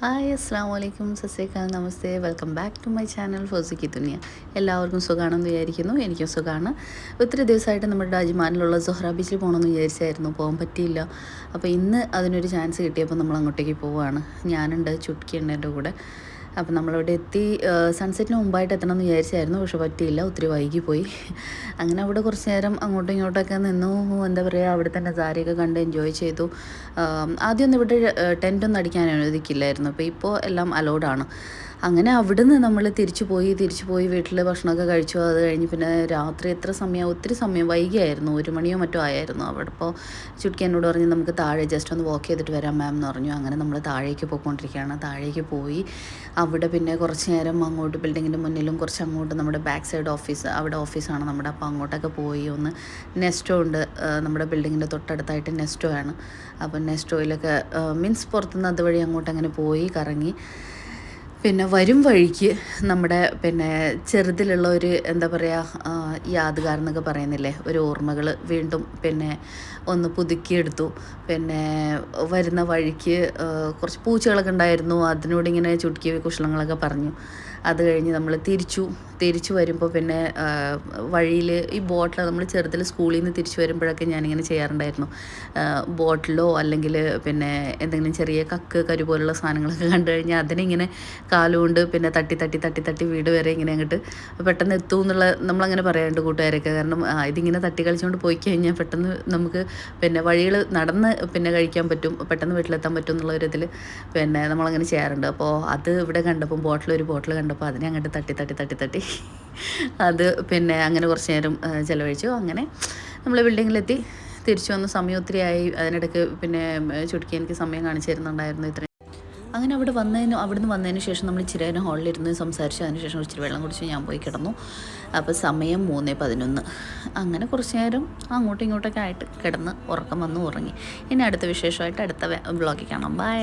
Hi അസ്സാം വലൈക്കും സസ്യക്കാൽ നമസ്തേ welcome back to my channel ഫോസിക്കി ദുനിയ. എല്ലാവർക്കും സുഖമാണെന്ന് വിചാരിക്കുന്നു. എനിക്കും സുഖമാണ്. ഒത്തിരി ദിവസമായിട്ട് നമ്മുടെ അജ്മാനിലുള്ള സുഹ്റ ബീച്ചിൽ പോകണമെന്ന് വിചാരിച്ചായിരുന്നു, പോകാൻ പറ്റിയില്ല. അപ്പോൾ ഇന്ന് അതിനൊരു ചാൻസ് കിട്ടിയപ്പോൾ നമ്മൾ അങ്ങോട്ടേക്ക് പോവുകയാണ്. ഞാനുണ്ട്, ചുട്ക്കിയുണ്ട് എൻ്റെ കൂടെ. അപ്പം നമ്മളവിടെ എത്തി. സൺസെറ്റിന് മുമ്പായിട്ട് എത്തണമെന്ന് വിചാരിച്ചായിരുന്നു, പക്ഷെ പറ്റിയില്ല, ഒത്തിരി വൈകിപ്പോയി. അങ്ങനെ അവിടെ കുറച്ച് നേരം അങ്ങോട്ടും ഇങ്ങോട്ടൊക്കെ നിന്നു. എന്താ പറയുക, അവിടെ തന്നെ നസാരയൊക്കെ കണ്ട് എൻജോയ് ചെയ്തു. ആദ്യമൊന്നും ഇവിടെ ടെൻറ്റൊന്നും അടിക്കാൻ അനുവദിക്കില്ലായിരുന്നു, അപ്പോൾ ഇപ്പോൾ എല്ലാം അലൗഡാണ്. അങ്ങനെ അവിടുന്ന് നമ്മൾ തിരിച്ചു പോയി വീട്ടിൽ ഭക്ഷണമൊക്കെ കഴിച്ചു. അത് കഴിഞ്ഞ് പിന്നെ രാത്രി എത്ര സമയം, ഒത്തിരി സമയം വൈകിയായിരുന്നു, 1 മണിയോ മറ്റോ ആയിരുന്നു. അവിടെ ഇപ്പോൾ ചുട്ക്കി എന്നോട് പറഞ്ഞ് നമുക്ക് താഴെ ജസ്റ്റ് ഒന്ന് വാക്ക് ചെയ്തിട്ട് വരാം മാം എന്ന് പറഞ്ഞു. അങ്ങനെ നമ്മൾ താഴേക്ക് പോയിക്കൊണ്ടിരിക്കുകയാണ്. താഴേക്ക് പോയി അവിടെ പിന്നെ കുറച്ച് നേരം അങ്ങോട്ട് ബിൽഡിങ്ങിൻ്റെ മുന്നിലും കുറച്ച് അങ്ങോട്ട് നമ്മുടെ ബാക്ക് സൈഡ് ഓഫീസ്, അവിടെ ഓഫീസാണ് നമ്മുടെ. അപ്പോൾ അങ്ങോട്ടൊക്കെ പോയി ഒന്ന് നെസ്റ്റോ ഉണ്ട് നമ്മുടെ ബിൽഡിങ്ങിൻ്റെ തൊട്ടടുത്തായിട്ട് നെസ്റ്റോ ആണ്. അപ്പം നെസ്റ്റോയിലൊക്കെ മീൻസ് പുറത്തുനിന്ന് അതുവഴി അങ്ങോട്ട് അങ്ങനെ പോയി കറങ്ങി. പിന്നെ വരും വഴിക്ക് നമ്മുടെ പിന്നെ ചെറുതിലുള്ള ഒരു എന്താ പറയുക, യാദ്ഗാർ എന്നൊക്കെ പറയുന്നില്ലേ, ഒരു ഓർമ്മകൾ വീണ്ടും പിന്നെ ഒന്ന് പുതുക്കിയെടുത്തു. പിന്നെ വരുന്ന വഴിക്ക് കുറച്ച് പൂച്ചകളൊക്കെ ഉണ്ടായിരുന്നു, അതിനോട് ഇങ്ങനെ ചുട്ക്കി കുശലങ്ങളൊക്കെ പറഞ്ഞു. അത് കഴിഞ്ഞ് നമ്മൾ തിരിച്ചു വരുമ്പോൾ പിന്നെ വഴിയിൽ ഈ ബോട്ടിൽ നമ്മൾ ചെറുതിൽ സ്കൂളിൽ നിന്ന് തിരിച്ചു വരുമ്പോഴൊക്കെ ഞാനിങ്ങനെ ചെയ്യാറുണ്ടായിരുന്നു. ബോട്ടിലോ അല്ലെങ്കിൽ പിന്നെ എന്തെങ്കിലും ചെറിയ കരു പോലുള്ള സാധനങ്ങളൊക്കെ കണ്ടു കഴിഞ്ഞാൽ അതിനിങ്ങനെ കാലുകൊണ്ട് പിന്നെ തട്ടി വീട് വരെ ഇങ്ങനെ അങ്ങോട്ട് പെട്ടെന്ന് എത്തും എന്നുള്ള നമ്മളങ്ങനെ പറയാറുണ്ട് കൂട്ടുകാരൊക്കെ. കാരണം ഇതിങ്ങനെ തട്ടി കളിച്ചുകൊണ്ട് പോയി കഴിഞ്ഞാൽ പെട്ടെന്ന് നമുക്ക് പിന്നെ വഴികൾ നടന്ന് പിന്നെ കഴിക്കാൻ പറ്റും, പെട്ടെന്ന് വീട്ടിലെത്താൻ പറ്റും എന്നുള്ള ഒരു ഇതിൽ പിന്നെ നമ്മളങ്ങനെ ചെയ്യാറുണ്ട്. അപ്പോൾ അത് ഇവിടെ കണ്ടപ്പോൾ ഒരു ബോട്ടിൽ കണ്ടപ്പോൾ അതിനെ അങ്ങോട്ട് തട്ടി അത് പിന്നെ അങ്ങനെ കുറച്ച് നേരം ചിലവഴിച്ചു. അങ്ങനെ നമ്മൾ ബിൽഡിങ്ങിലെത്തി തിരിച്ചു വന്ന സമയം ഒത്തിരി ആയി. അതിനിടയ്ക്ക് പിന്നെ ചുട്ക്കി എനിക്ക് സമയം കാണിച്ചു തരുന്നുണ്ടായിരുന്നു ഇത്രയും. അങ്ങനെ അവിടുന്ന് വന്നതിന് ശേഷം നമ്മൾ ഇച്ചിരി നേരം ഹാളിലിരുന്ന് സംസാരിച്ചു. അതിന് ശേഷം ഇച്ചിരി വെള്ളം കുടിച്ച് ഞാൻ പോയി കിടന്നു. അപ്പോൾ സമയം 3:11. അങ്ങനെ കുറച്ച് നേരം അങ്ങോട്ടും ഇങ്ങോട്ടൊക്കെ ആയിട്ട് കിടന്ന് ഉറക്കം വന്ന് ഉറങ്ങി. ഇനി അടുത്ത വിശേഷമായിട്ട് അടുത്ത വ്ളോഗിൽ കാണാം. ബൈ.